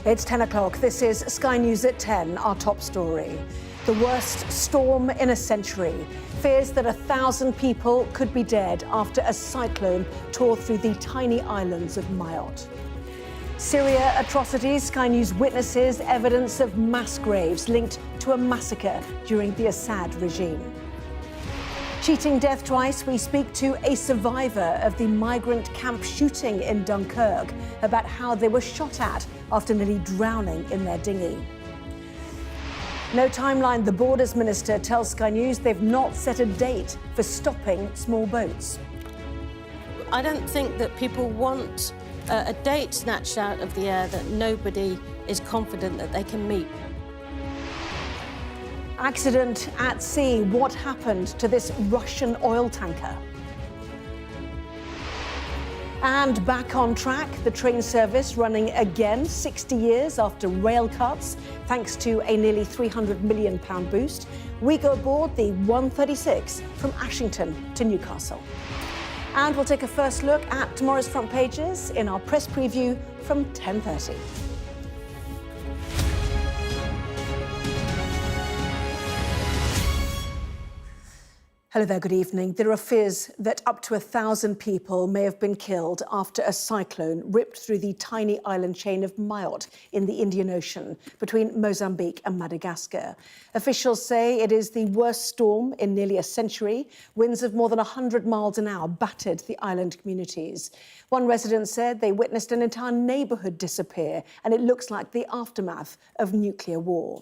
It's 10 o'clock. This is Sky News at 10, our top story. The worst storm in a century. Fears that 1,000 people could be dead after a cyclone tore through the tiny islands of Mayotte. Syria atrocities. Sky News witnesses evidence of mass graves linked to a massacre during the Assad regime. Cheating death twice, we speak to a survivor of the migrant camp shooting in Dunkirk about how they were shot at after nearly drowning in their dinghy. No timeline. The Borders Minister tells Sky News they've not set a date for stopping small boats. I don't think that people want a date snatched out of the air that nobody is confident that they can meet. Accident at sea. What happened to this Russian oil tanker? And back on track, the train service running again 60 years after rail cuts, thanks to a nearly £300 million boost. We go aboard the 136 from Ashington to Newcastle. And we'll take a first look at tomorrow's front pages in our press preview from 10:30. Hello there, good evening. There are fears that up to 1,000 people may have been killed after a cyclone ripped through the tiny island chain of Mayotte in the Indian Ocean between Mozambique and Madagascar. Officials say it is the worst storm in nearly a century. Winds of more than 100 miles an hour battered the island communities. One resident said they witnessed an entire neighbourhood disappear, and it looks like the aftermath of nuclear war.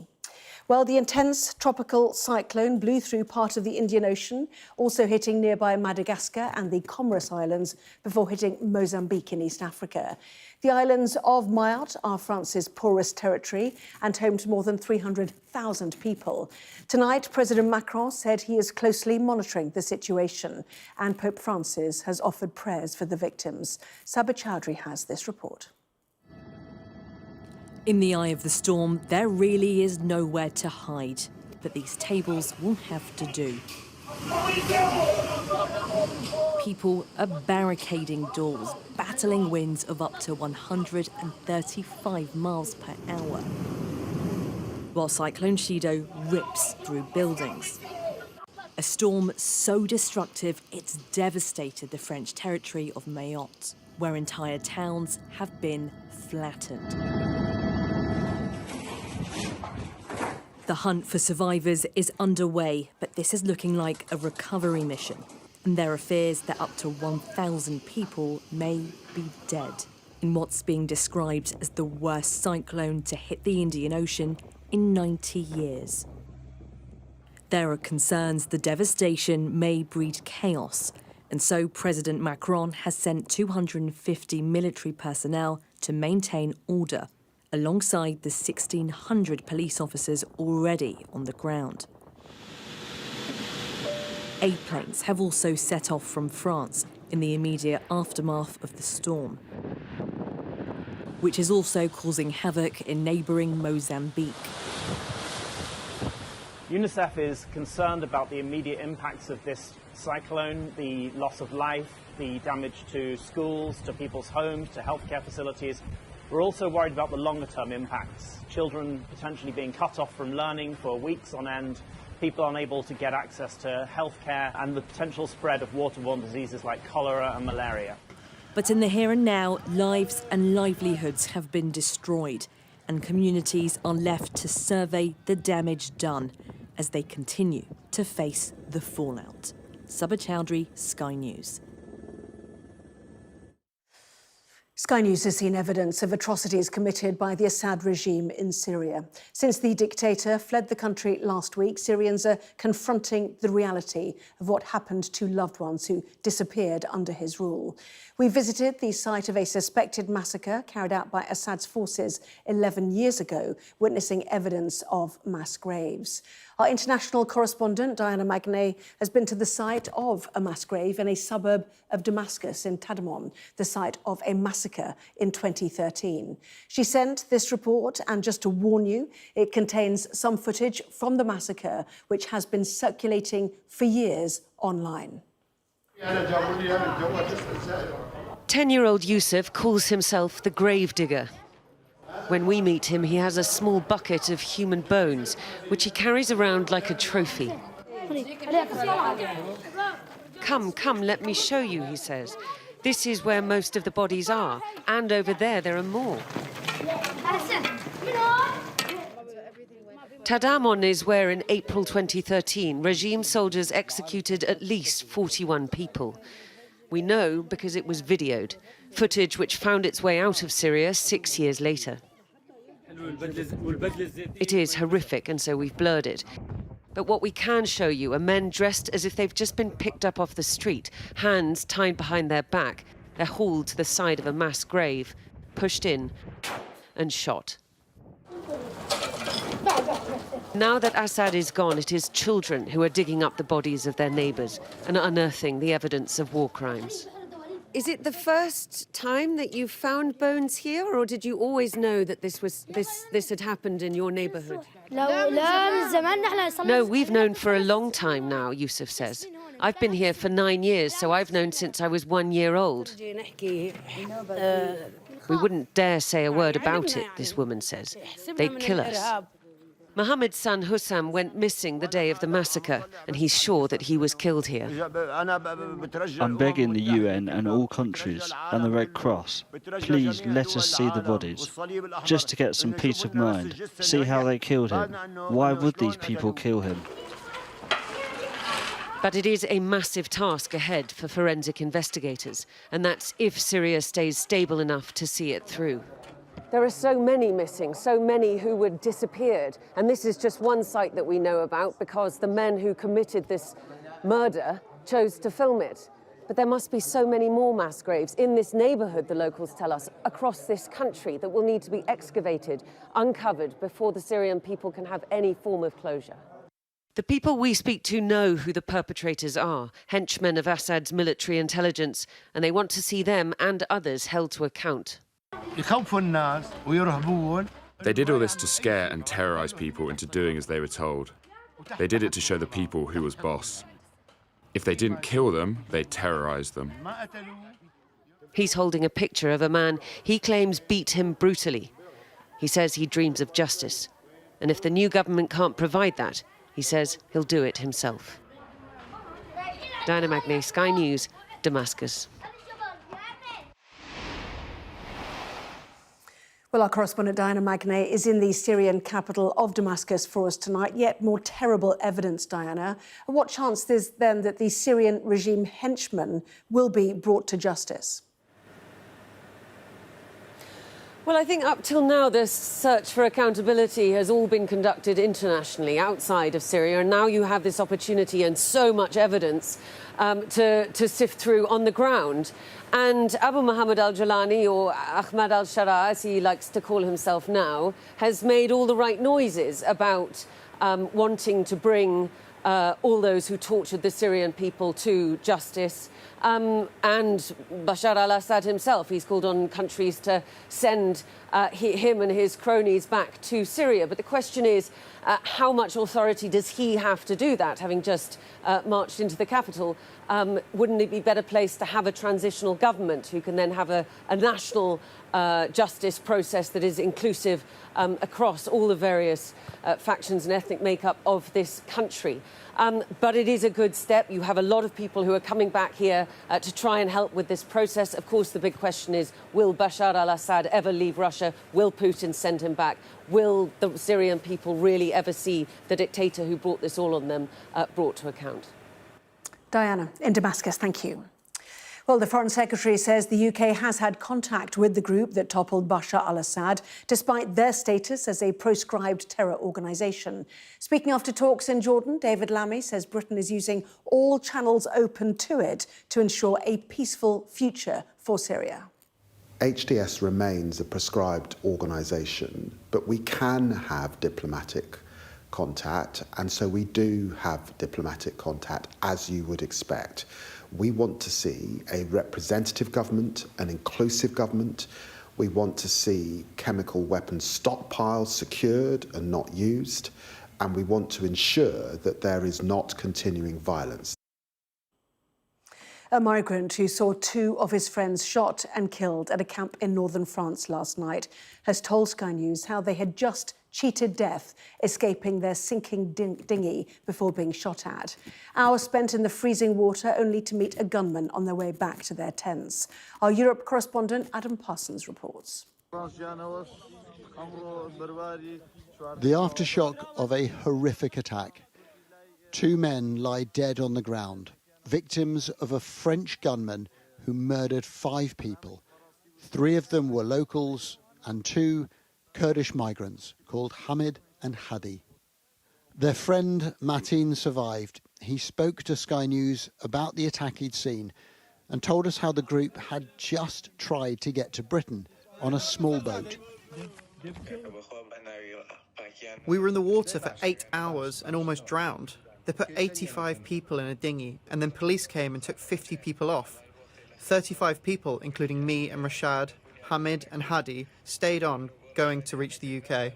Well, the intense tropical cyclone blew through part of the Indian Ocean, also hitting nearby Madagascar and the Comoros Islands before hitting Mozambique in East Africa. The islands of Mayotte are France's poorest territory and home to more than 300,000 people. Tonight, President Macron said he is closely monitoring the situation, and Pope Francis has offered prayers for the victims. Sabah Chowdhury has this report. In the eye of the storm, there really is nowhere to hide, but these tables will have to do. People are barricading doors, battling winds of up to 135 miles per hour, while Cyclone Chido rips through buildings. A storm so destructive it's devastated the French territory of Mayotte, where entire towns have been flattened. The hunt for survivors is underway, but this is looking like a recovery mission. And there are fears that up to 1,000 people may be dead in what's being described as the worst cyclone to hit the Indian Ocean in 90 years. There are concerns the devastation may breed chaos, and so President Macron has sent 250 military personnel to maintain order, alongside the 1,600 police officers already on the ground. Aid planes have also set off from France in the immediate aftermath of the storm, which is also causing havoc in neighbouring Mozambique. UNICEF is concerned about the immediate impacts of this cyclone, the loss of life, the damage to schools, to people's homes, to healthcare facilities. We're also worried about the longer-term impacts. Children potentially being cut off from learning for weeks on end, people unable to get access to healthcare, and the potential spread of waterborne diseases like cholera and malaria. But in the here and now, lives and livelihoods have been destroyed, and communities are left to survey the damage done as they continue to face the fallout. Sabah Chowdhury, Sky News. Sky News has seen evidence of atrocities committed by the Assad regime in Syria. Since the dictator fled the country last week, Syrians are confronting the reality of what happened to loved ones who disappeared under his rule. We visited the site of a suspected massacre carried out by Assad's forces 11 years ago, witnessing evidence of mass graves. Our international correspondent, Diana Magnay, has been to the site of a mass grave in a suburb of Damascus in Tadamon, the site of a massacre in 2013. She sent this report, and just to warn you, it contains some footage from the massacre, which has been circulating for years online. 10-year-old Yusuf calls himself the grave digger. When we meet him, he has a small bucket of human bones, which he carries around like a trophy. Come, come, let me show you, he says. This is where most of the bodies are, and over there are more. Tadamon is where in April 2013, regime soldiers executed at least 41 people. We know because it was videoed, footage which found its way out of Syria 6 years later. It is horrific, and so we've blurred it. But what we can show you are men dressed as if they've just been picked up off the street, hands tied behind their back. They're hauled to the side of a mass grave, pushed in and shot. Now that Assad is gone, it is children who are digging up the bodies of their neighbours and unearthing the evidence of war crimes. Is it the first time that you found bones here, or did you always know that this had happened in your neighbourhood? No, we've known for a long time now, Yusuf says. I've been here for 9 years, so I've known since I was 1 year old. We wouldn't dare say a word about it, this woman says. They'd kill us. Mohammed's son Hussam went missing the day of the massacre, and he's sure that he was killed here. I'm begging the UN and all countries and the Red Cross, please let us see the bodies, just to get some peace of mind, see how they killed him. Why would these people kill him? But it is a massive task ahead for forensic investigators, and that's if Syria stays stable enough to see it through. There are so many missing, so many who were disappeared. And this is just one site that we know about because the men who committed this murder chose to film it. But there must be so many more mass graves in this neighbourhood, the locals tell us, across this country that will need to be excavated, uncovered, before the Syrian people can have any form of closure. The people we speak to know who the perpetrators are, henchmen of Assad's military intelligence, and they want to see them and others held to account. They did all this to scare and terrorise people into doing as they were told. They did it to show the people who was boss. If they didn't kill them, they terrorised them. He's holding a picture of a man he claims beat him brutally. He says he dreams of justice. And if the new government can't provide that, he says he'll do it himself. Diana Magnay, Sky News, Damascus. Well, our correspondent Diana Magnay is in the Syrian capital of Damascus for us tonight. Yet more terrible evidence, Diana. What chance is then that the Syrian regime henchmen will be brought to justice? Well, I think up till now, this search for accountability has all been conducted internationally, outside of Syria. And now you have this opportunity and so much evidence to sift through on the ground. And Abu Muhammad al-Jalani, or Ahmad al-Shara, as he likes to call himself now, has made all the right noises about wanting to bring all those who tortured the Syrian people to justice. And Bashar al-Assad himself, he's called on countries to send him and his cronies back to Syria. But the question is, how much authority does he have to do that, having just marched into the capital? Wouldn't it be better placed to have a transitional government who can then have a national justice process that is inclusive across all the various factions and ethnic makeup of this country? But it is a good step. You have a lot of people who are coming back here to try and help with this process. Of course, the big question is, will Bashar al-Assad ever leave Russia? Will Putin send him back? Will the Syrian people really ever see the dictator who brought this all on them brought to account? Diana, in Damascus, thank you. Well, the Foreign Secretary says the UK has had contact with the group that toppled Bashar al-Assad, despite their status as a proscribed terror organisation. Speaking after talks in Jordan, David Lammy says Britain is using all channels open to it to ensure a peaceful future for Syria. HTS remains a proscribed organisation, but we can have diplomatic contact, and so we do have diplomatic contact, as you would expect. We want to see a representative government, an inclusive government. We want to see chemical weapons stockpiles secured and not used, and we want to ensure that there is not continuing violence. A migrant who saw two of his friends shot and killed at a camp in northern France last night has told Sky News how they had just cheated death, escaping their sinking dinghy before being shot at. Hours spent in the freezing water only to meet a gunman on their way back to their tents. Our Europe correspondent Adam Parsons reports. The aftershock of a horrific attack. Two men lie dead on the ground, victims of a French gunman who murdered 5 people. 3 of them were locals and 2 Kurdish migrants called Hamid and Hadi. Their friend Matin survived. He spoke to Sky News about the attack he'd seen and told us how the group had just tried to get to Britain on a small boat. We were in the water for 8 hours and almost drowned. They put 85 people in a dinghy, and then police came and took 50 people off. 35 people, including me and Rashad, Hamid and Hadi, stayed on, going to reach the UK.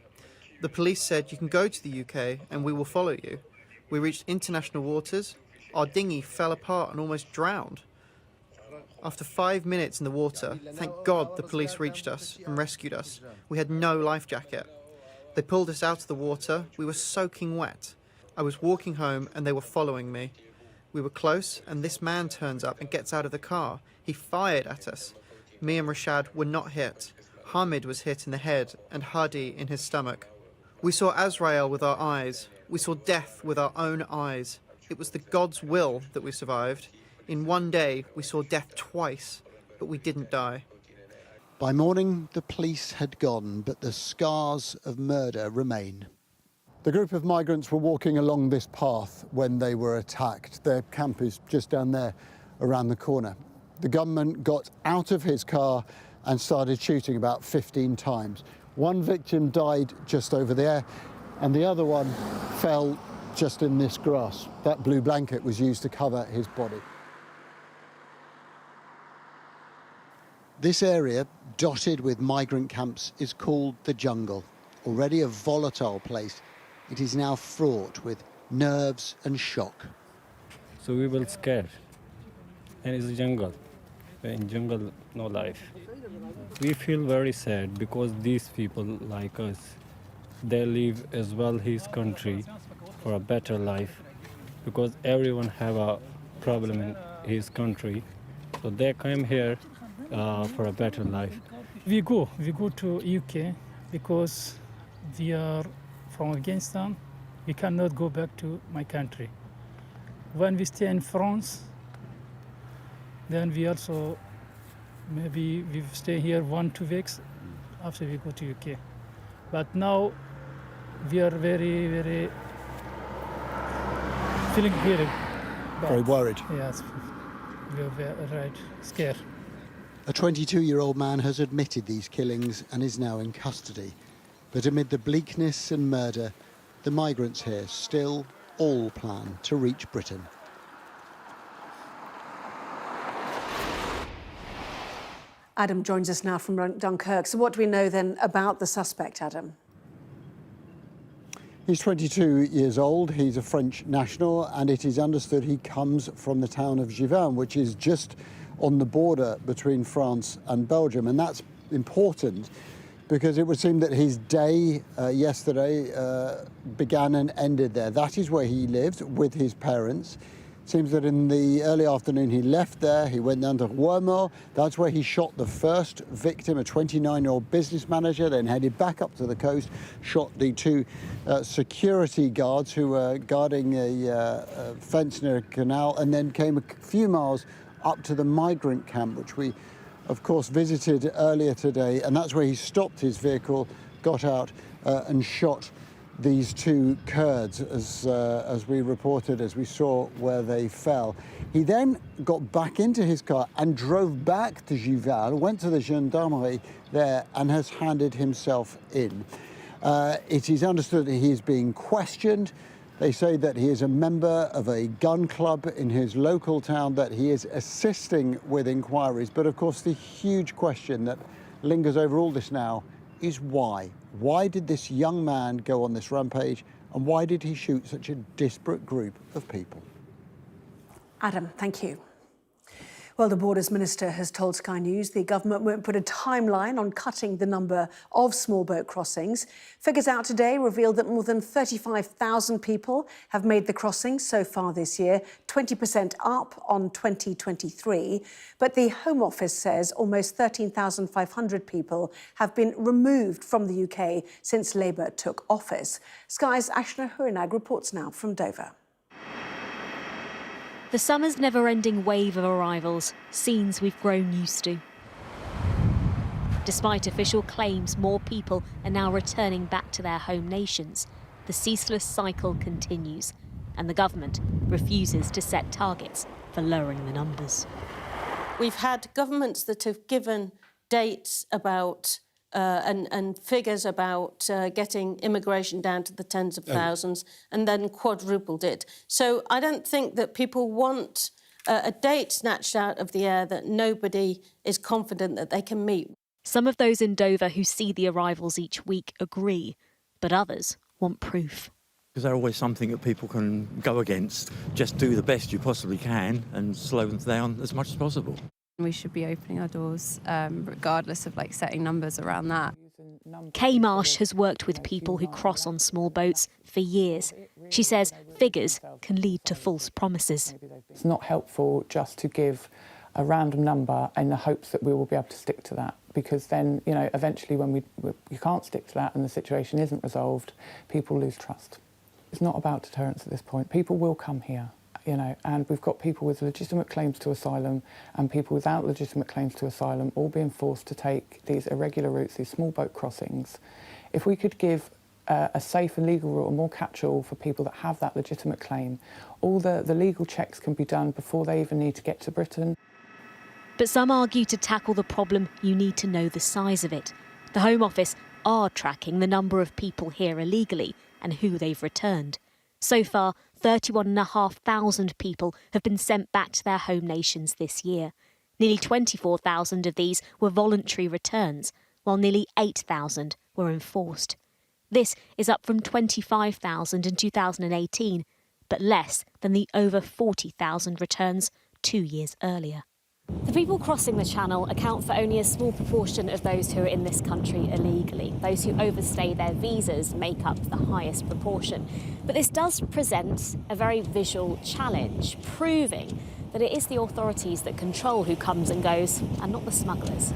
The police said, "You can go to the UK and we will follow you." We reached international waters. Our dinghy fell apart and almost drowned. After 5 minutes in the water, thank God the police reached us and rescued us. We had no life jacket. They pulled us out of the water. We were soaking wet. I was walking home and they were following me. We were close and this man turns up and gets out of the car. He fired at us. Me and Rashad were not hit. Hamid was hit in the head and Hadi in his stomach. We saw Azrael with our eyes. We saw death with our own eyes. It was the God's will that we survived. In one day, we saw death twice, but we didn't die. By morning, the police had gone, but the scars of murder remain. The group of migrants were walking along this path when they were attacked. Their camp is just down there around the corner. The gunman got out of his car and started shooting about 15 times. One victim died just over there, and the other one fell just in this grass. That blue blanket was used to cover his body. This area, dotted with migrant camps, is called the jungle. Already a volatile place, it is now fraught with nerves and shock. So we will scared. And it's a jungle. In jungle, no life. We feel very sad because these people like us, they live as well his country for a better life, because everyone have a problem in his country. So they came here for a better life. We go to UK because we are from Afghanistan. We cannot go back to my country. When we stay in France, then we also maybe we stay here 1-2 weeks after we go to UK. But now we are very feeling very bad. Very worried. Yes, we are very scared. A 22-year-old man has admitted these killings and is now in custody. But amid the bleakness and murder, the migrants here still all plan to reach Britain. Adam joins us now from Dunkirk. So what do we know then about the suspect, Adam? He's 22 years old, he's a French national, and it is understood he comes from the town of Givin, which is just on the border between France and Belgium. And that's important because it would seem that his day yesterday began and ended there. That is where he lived with his parents. Seems that in the early afternoon he left there, he went down to Roermond. That's where he shot the first victim, a 29-year-old business manager, then headed back up to the coast, shot the 2 security guards who were guarding a fence near a canal, and then came a few miles up to the migrant camp, which we, of course, visited earlier today. And that's where he stopped his vehicle, got out and shot these 2 Kurds, as we reported, as we saw where they fell. He then got back into his car and drove back to Givin, went to the gendarmerie there and has handed himself in. It is understood that he is being questioned. They say that he is a member of a gun club in his local town, that he is assisting with inquiries. But of course, the huge question that lingers over all this now is why? Why did this young man go on this rampage, and why did he shoot such a disparate group of people? Adam, thank you. Well, the Borders Minister has told Sky News the government won't put a timeline on cutting the number of small boat crossings. Figures out today revealed that more than 35,000 people have made the crossing so far this year, 20% up on 2023. But the Home Office says almost 13,500 people have been removed from the UK since Labour took office. Sky's Ashna Hurinag reports now from Dover. The summer's never-ending wave of arrivals, scenes we've grown used to. Despite official claims more people are now returning back to their home nations, the ceaseless cycle continues, and the government refuses to set targets for lowering the numbers. We've had governments that have given dates about and figures about getting immigration down to the tens of thousands and then quadrupled it. So I don't think that people want a date snatched out of the air that nobody is confident that they can meet. Some of those in Dover who see the arrivals each week agree, but others want proof. Because they're always something that people can go against. Just do the best you possibly can and slow them down as much as possible. We should be opening our doors, regardless of setting numbers around that. Kay Marsh has worked with people who cross on small boats for years. She says figures can lead to false promises. It's not helpful just to give a random number in the hopes that we will be able to stick to that, because then, eventually when we can't stick to that and the situation isn't resolved, people lose trust. It's not about deterrence at this point. People will come here. And we've got people with legitimate claims to asylum and people without legitimate claims to asylum all being forced to take these irregular routes, these small boat crossings. If we could give a safe and legal route, a more catch-all for people that have that legitimate claim, all the legal checks can be done before they even need to get to Britain. But some argue to tackle the problem, you need to know the size of it. The Home Office are tracking the number of people here illegally and who they've returned. So far, 31,500 people have been sent back to their home nations this year. Nearly 24,000 of these were voluntary returns, while nearly 8,000 were enforced. This is up from 25,000 in 2018, but less than the over 40,000 returns 2 years earlier. The people crossing the Channel account for only a small proportion of those who are in this country illegally. Those who overstay their visas make up the highest proportion. But this does present a very visual challenge, proving that it is the authorities that control who comes and goes, and not the smugglers.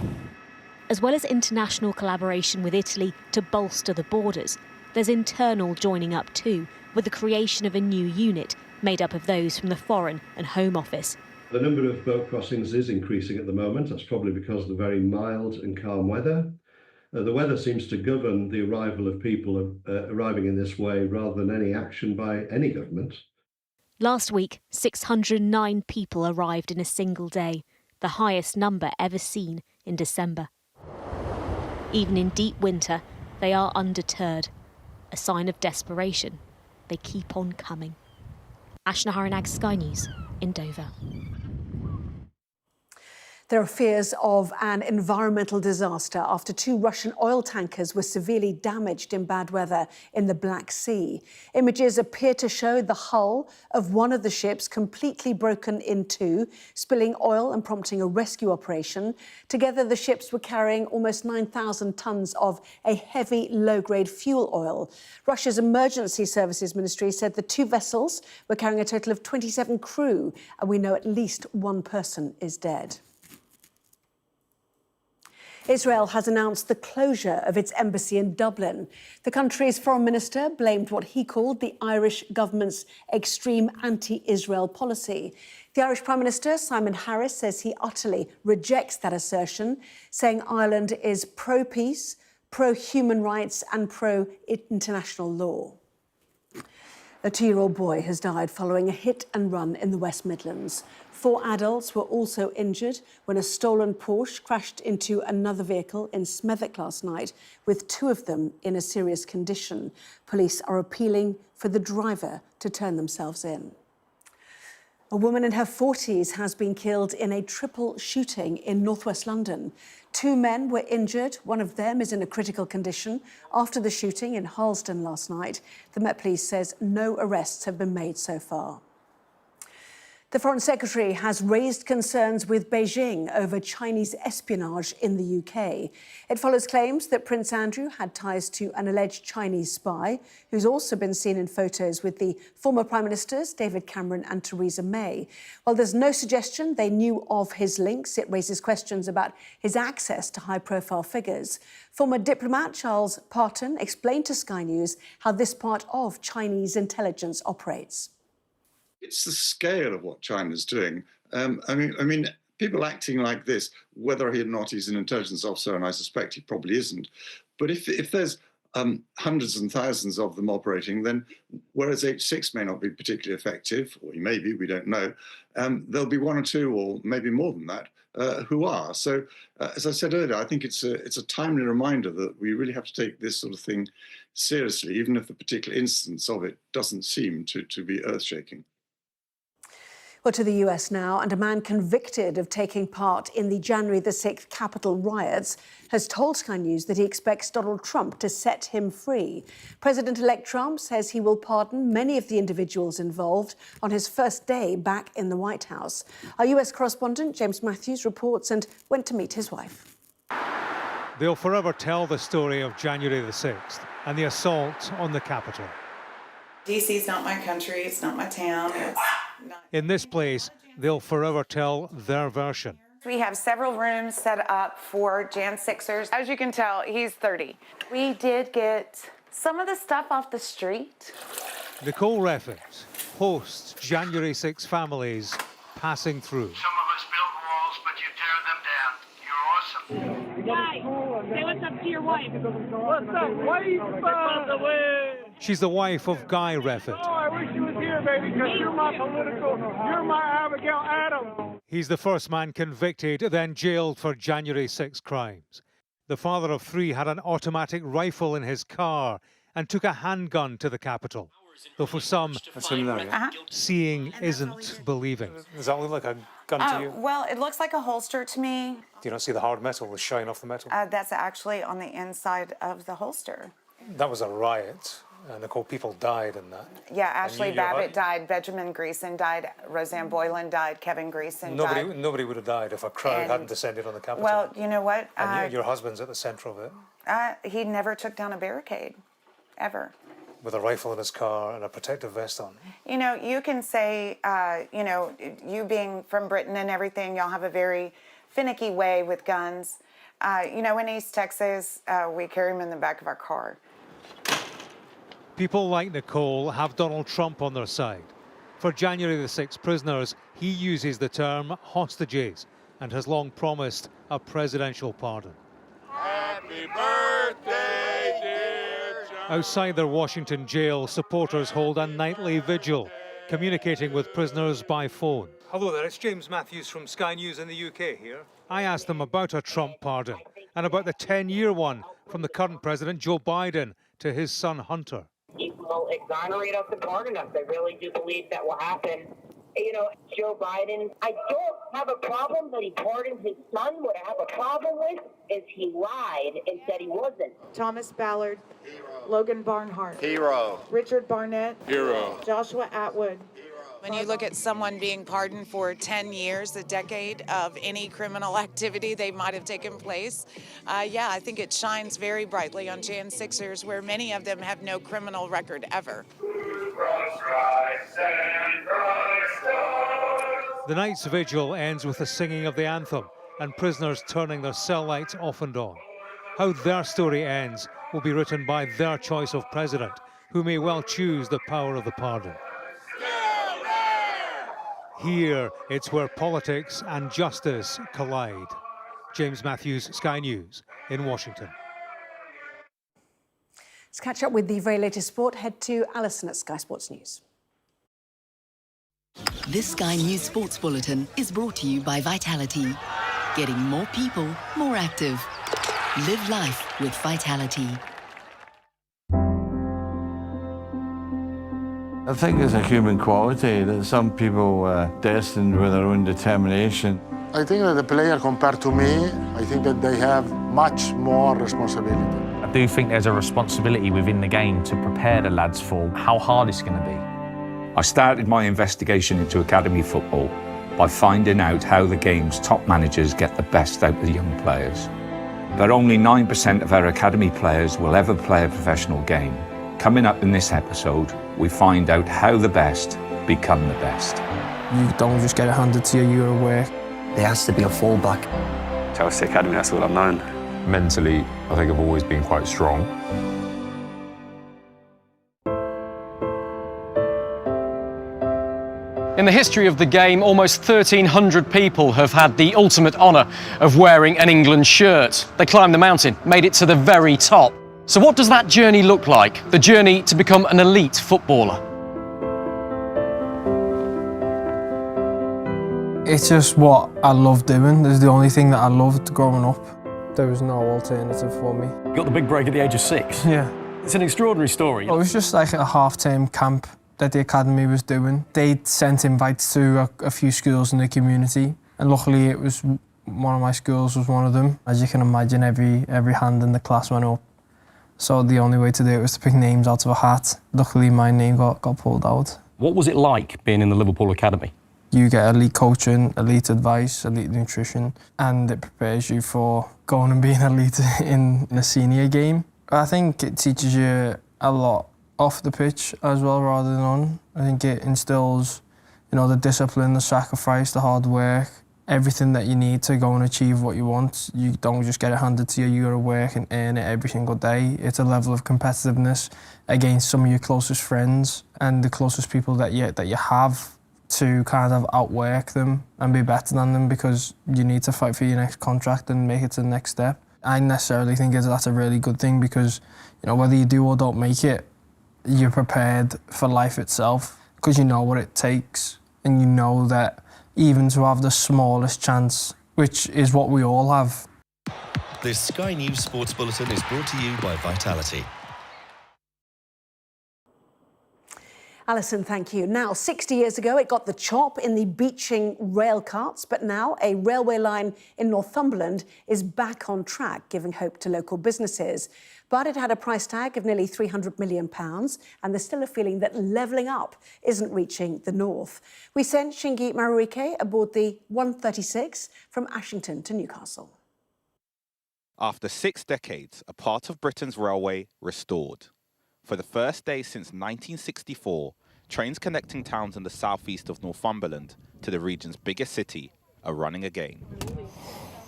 As well as international collaboration with Italy to bolster the borders, there's internal joining up too, with the creation of a new unit made up of those from the Foreign and Home Office. The number of boat crossings is increasing at the moment. That's probably because of the very mild and calm weather. The weather seems to govern the arrival of people arriving in this way rather than any action by any government. Last week, 609 people arrived in a single day, the highest number ever seen in December. Even in deep winter, they are undeterred. A sign of desperation. They keep on coming. Ashna Hurinag, Sky News in Dover. There are fears of an environmental disaster after 2 Russian oil tankers were severely damaged in bad weather in the Black Sea. Images appear to show the hull of one of the ships completely broken in 2, spilling oil and prompting a rescue operation. Together, the ships were carrying almost 9,000 tons of a heavy, low-grade fuel oil. Russia's Emergency Services Ministry said the 2 vessels were carrying a total of 27 crew, and we know at least 1 person is dead. Israel has announced the closure of its embassy in Dublin. The country's foreign minister blamed what he called the Irish government's extreme anti-Israel policy. The Irish Prime Minister, Simon Harris, says he utterly rejects that assertion, saying Ireland is pro-peace, pro-human rights and pro-international law. A 2-year-old boy has died following a hit and run in the West Midlands. 4 adults were also injured when a stolen Porsche crashed into another vehicle in Smethwick last night, with 2 of them in a serious condition. Police are appealing for the driver to turn themselves in. A woman in her 40s has been killed in a triple shooting in northwest London. 2 men were injured. One of them is in a critical condition after the shooting in Harlesden last night. The Met Police says no arrests have been made so far. The Foreign Secretary has raised concerns with Beijing over Chinese espionage in the UK. It follows claims that Prince Andrew had ties to an alleged Chinese spy, who's also been seen in photos with the former Prime Ministers David Cameron and Theresa May. While there's no suggestion they knew of his links, it raises questions about his access to high-profile figures. Former diplomat Charles Parton explained to Sky News how this part of Chinese intelligence operates. It's the scale of what China's doing. I mean, people acting like this, whether or not he's an intelligence officer, and I suspect he probably isn't, but if there's hundreds and thousands of them operating, then whereas H6 may not be particularly effective, or he may be, we don't know, there'll be one or two, or maybe more than that, who are. So, as I said earlier, I think it's a timely reminder that we really have to take this sort of thing seriously, even if the particular instance of it doesn't seem to be earth-shaking. Well, to the US now, and a man convicted of taking part in the January the 6th Capitol riots has told Sky News that he expects Donald Trump to set him free. President-elect Trump says he will pardon many of the individuals involved on his first day back in the White House. Our US correspondent, James Matthews, reports and went to meet his wife. They'll forever tell the story of January the 6th and the assault on the Capitol. DC's not my country, it's not my town. In this place, they'll forever tell their version. We have several rooms set up for Jan 6ers. As you can tell, he's 30. We did get some of the stuff off the street. Nicole Reffitt hosts January 6 families passing through. Some of us build walls, but you tear them down. You're awesome. Guy, say what's up to your wife. What's up, wife? She's the wife of Guy Reffitt. Oh, I wish you was here, baby, because you're my Abigail Adams. He's the first man convicted, then jailed for January 6 crimes. The father of three had an automatic rifle in his car and took a handgun to the Capitol. Though for some, seeing isn't believing. Does that look like a gun to you? Well, it looks like a holster to me. Do you not see the hard metal, the shine off the metal? That's actually on the inside of the holster. That was a riot. Nicole, people died in that. Yeah, Ashley Babbitt died, Benjamin Greason died, Roseanne Boylan died, Kevin Greason died. Nobody would have died if a crowd hadn't descended on the Capitol. Well, you know what? And your husband's at the centre of it. He never took down a barricade, ever. With a rifle in his car and a protective vest on. You know, you can say, you know, you being from Britain and everything, y'all have a very finicky way with guns. You know, in East Texas, we carry them in the back of our car. People like Nicole have Donald Trump on their side. For January the 6th prisoners, he uses the term hostages and has long promised a presidential pardon. Happy birthday, dear John. Outside their Washington jail, supporters hold a nightly vigil, communicating with prisoners by phone. Hello there, it's James Matthews from Sky News in the UK here. I asked them about a Trump pardon and about the 10-year one from the current president, Joe Biden, to his son Hunter. He will exonerate us and pardon us. I really do believe that will happen. You know, Joe Biden, I don't have a problem that he pardoned his son. What I have a problem with is he lied and said he wasn't. Thomas Ballard. Hero. Logan Barnhart. Hero. Richard Barnett. Hero. Joshua Atwood. When you look at someone being pardoned for 10 years, a decade of any criminal activity they might have taken place, yeah, I think it shines very brightly on Jan 6ers, where many of them have no criminal record ever. The night's vigil ends with the singing of the anthem and prisoners turning their cell lights off and on. How their story ends will be written by their choice of president, who may well choose the power of the pardon. Here, it's where politics and justice collide. James Matthews, Sky News, in Washington. Let's catch up with the very latest sport. Head to Alison at Sky Sports News. This Sky News Sports Bulletin is brought to you by Vitality. Getting more people more active. Live life with Vitality. I think it's a human quality that some people are destined with their own determination. I think that the player, compared to me, I think that they have much more responsibility. I do think there's a responsibility within the game to prepare the lads for how hard it's going to be. I started my investigation into academy football by finding out how the game's top managers get the best out of the young players. But only 9% of our academy players will ever play a professional game. Coming up in this episode, we find out how the best become the best. You don't just get it handed to you, you're aware. There has to be a fallback. Chelsea Academy, that's all I've known. Mentally, I think I've always been quite strong. In the history of the game, almost 1,300 people have had the ultimate honour of wearing an England shirt. They climbed the mountain, made it to the very top. So what does that journey look like? The journey to become an elite footballer? It's just what I love doing. It's the only thing that I loved growing up. There was no alternative for me. You got the big break at the age of 6. Yeah. It's an extraordinary story. It was just like a half-term camp that the academy was doing. They'd sent invites to a few schools in the community, and luckily it was one of my schools was one of them. As you can imagine, every hand in the class went up. So the only way to do it was to pick names out of a hat. Luckily my name got pulled out. What was it like being in the Liverpool Academy? You get elite coaching, elite advice, elite nutrition, and it prepares you for going and being elite in the senior game. I think it teaches you a lot off the pitch as well rather than on. I think it instills, the discipline, the sacrifice, the hard work, everything that you need to go and achieve what you want. You don't just get it handed to you, you gotta work and earn it every single day. It's a level of competitiveness against some of your closest friends and the closest people that you have to kind of outwork them and be better than them, because you need to fight for your next contract and make it to the next step. I necessarily think that's a really good thing, because whether you do or don't make it, you're prepared for life itself, because you know what it takes, and you know that even to have the smallest chance, which is what we all have. This Sky News Sports Bulletin is brought to you by Vitality. Alison, thank you. Now, 60 years ago, it got the chop in the beaching rail carts, but now a railway line in Northumberland is back on track, giving hope to local businesses. But it had a price tag of nearly £300 million, and there's still a feeling that levelling up isn't reaching the north. We sent Shingi Maruike aboard the 136 from Ashington to Newcastle. After 6 decades, a part of Britain's railway restored. For the first day since 1964, trains connecting towns in the southeast of Northumberland to the region's biggest city are running again.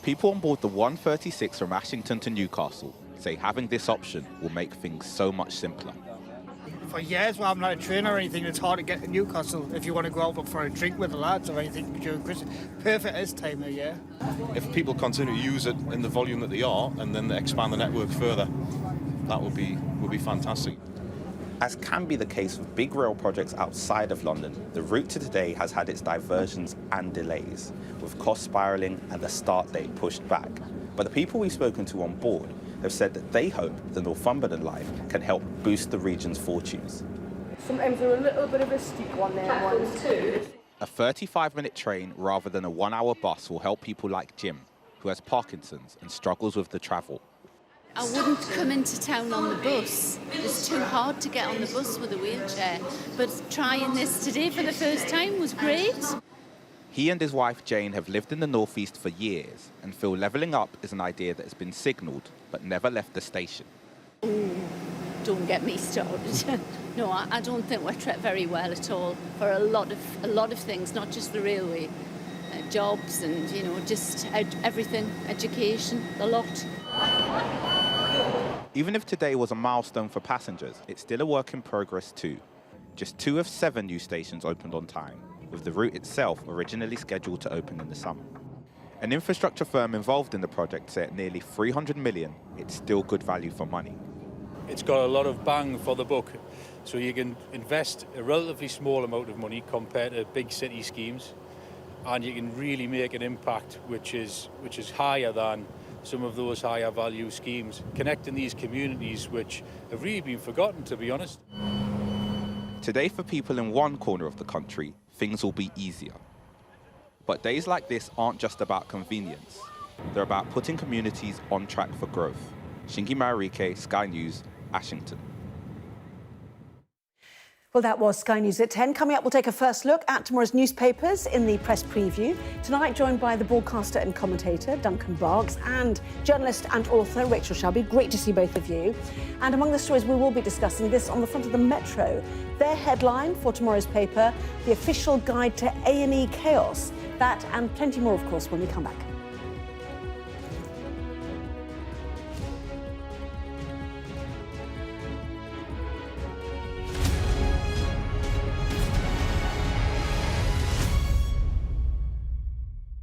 People on board the 136 from Ashington to Newcastle say having this option will make things so much simpler. For years we haven't had a train or anything. It's hard to get to Newcastle if you want to go out for a drink with the lads or anything during Christmas. Perfect this time of year. If people continue to use it in the volume that they are and then they expand the network further, that would be fantastic. As can be the case with big rail projects outside of London, the route to today has had its diversions and delays, with costs spiralling and the start date pushed back. But the people we've spoken to on board have said that they hope the Northumberland line can help boost the region's fortunes. Sometimes they're a little bit of a steep one there, ones too. A 35-minute train rather than a 1-hour bus will help people like Jim, who has Parkinson's and struggles with the travel. I wouldn't come into town on the bus. It's too hard to get on the bus with a wheelchair. But trying this today for the first time was great. He and his wife Jane have lived in the northeast for years and feel levelling up is an idea that has been signalled but never left the station. Ooh, don't get me started. No, I don't think we're treated very well at all for a lot of things, not just the railway. Jobs and, just everything, education, a lot. Even if today was a milestone for passengers, it's still a work in progress too. Just 2 of 7 new stations opened on time, with the route itself originally scheduled to open in the summer. An infrastructure firm involved in the project said at nearly $300 million, it's still good value for money. It's got a lot of bang for the buck, so you can invest a relatively small amount of money compared to big city schemes, and you can really make an impact which is higher than some of those higher value schemes, connecting these communities which have really been forgotten, to be honest. Today, for people in one corner of the country, things will be easier. But days like this aren't just about convenience. They're about putting communities on track for growth. Shingi Maruike, Sky News, Ashington. Well, that was Sky News at 10. Coming up, we'll take a first look at tomorrow's newspapers in the press preview. Tonight, joined by the broadcaster and commentator, Duncan Barks, and journalist and author, Rachel Shelby. Great to see both of you. And among the stories we will be discussing, this on the front of the Metro. Their headline for tomorrow's paper, the official guide to A&E chaos. That and plenty more, of course, when we come back.